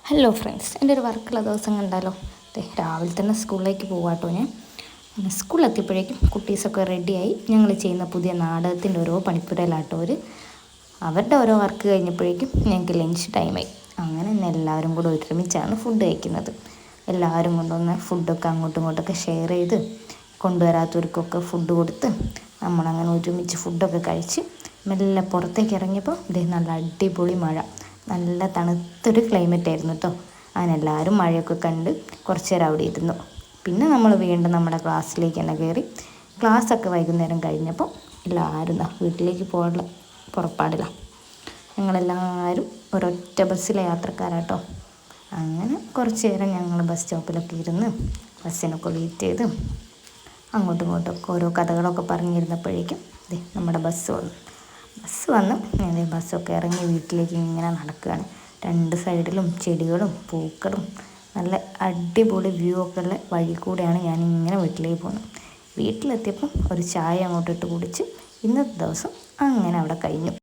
Hello friends, എൻ്റെ ഒരു വർക്കുള്ള ദിവസം കണ്ടാലോ. രാവിലെ തന്നെ സ്കൂളിലേക്ക് പോകാട്ടോ. ഞാൻ സ്കൂളിലെത്തിയപ്പോഴേക്കും കുട്ടീസൊക്കെ റെഡിയായി. ഞങ്ങൾ ചെയ്യുന്ന പുതിയ നാടകത്തിൻ്റെ ഓരോ പണിപ്പുരയിലാട്ടോ അവരുടെ ഓരോ വർക്ക് കഴിഞ്ഞപ്പോഴേക്കും ഞങ്ങൾക്ക് ലഞ്ച് ടൈമായി. അങ്ങനെ ഇന്ന് എല്ലാവരും കൂടെ ഒരുമിച്ചാണ് ഫുഡ് കഴിക്കുന്നത്. എല്ലാവരും കൊണ്ടുവന്ന് ഫുഡൊക്കെ അങ്ങോട്ടും ഇങ്ങോട്ടൊക്കെ ഷെയർ ചെയ്ത് കൊണ്ടുവരാത്തവർക്കൊക്കെ ഫുഡ് കൊടുത്ത് നമ്മളങ്ങനെ ഒരുമിച്ച് ഫുഡൊക്കെ കഴിച്ച് മെല്ലെ പുറത്തേക്ക് ഇറങ്ങിയപ്പോൾ നല്ല അടിപൊളി മഴ, നല്ല തണുത്തൊരു ക്ലൈമറ്റ് ആയിരുന്നു കേട്ടോ. അങ്ങനെ എല്ലാവരും മഴയൊക്കെ കണ്ട് കുറച്ച് നേരം അവിടെ ഇരുന്നു. പിന്നെ നമ്മൾ വീണ്ടും നമ്മുടെ ക്ലാസ്സിലേക്ക് തന്നെ കയറി. ക്ലാസ്സൊക്കെ വൈകുന്നേരം കഴിഞ്ഞപ്പോൾ എല്ലാവരും വീട്ടിലേക്ക് പോകാനുള്ള പുറപ്പാടില്ല. ഞങ്ങളെല്ലാവരും ഒരൊറ്റ ബസ്സിലെ യാത്രക്കാരാട്ടോ. അങ്ങനെ കുറച്ച് നേരം ഞങ്ങൾ ബസ് സ്റ്റോപ്പിലൊക്കെ ഇരുന്ന് ബസ്സിനൊക്കെ വെയിറ്റ് ചെയ്ത് അങ്ങോട്ടും ഇങ്ങോട്ടൊക്കെ ഓരോ കഥകളൊക്കെ പറഞ്ഞിരുന്നപ്പോഴേക്കും നമ്മുടെ ബസ് വന്ന് ഞാൻ ബസ്സൊക്കെ ഇറങ്ങി വീട്ടിലേക്ക് ഇങ്ങനെ നടക്കുകയാണ്. രണ്ട് സൈഡിലും ചെടികളും പൂക്കളും നല്ല അടിപൊളി വ്യൂ ഒക്കെ ഉള്ള വഴി കൂടെയാണ് ഞാനിങ്ങനെ വീട്ടിലേക്ക് പോകുന്നത്. വീട്ടിലെത്തിയപ്പം ഒരു ചായ അങ്ങോട്ടിട്ട് കുടിച്ച് ഇന്നത്തെ ദിവസം അങ്ങനെ അവിടെ കഴിഞ്ഞു.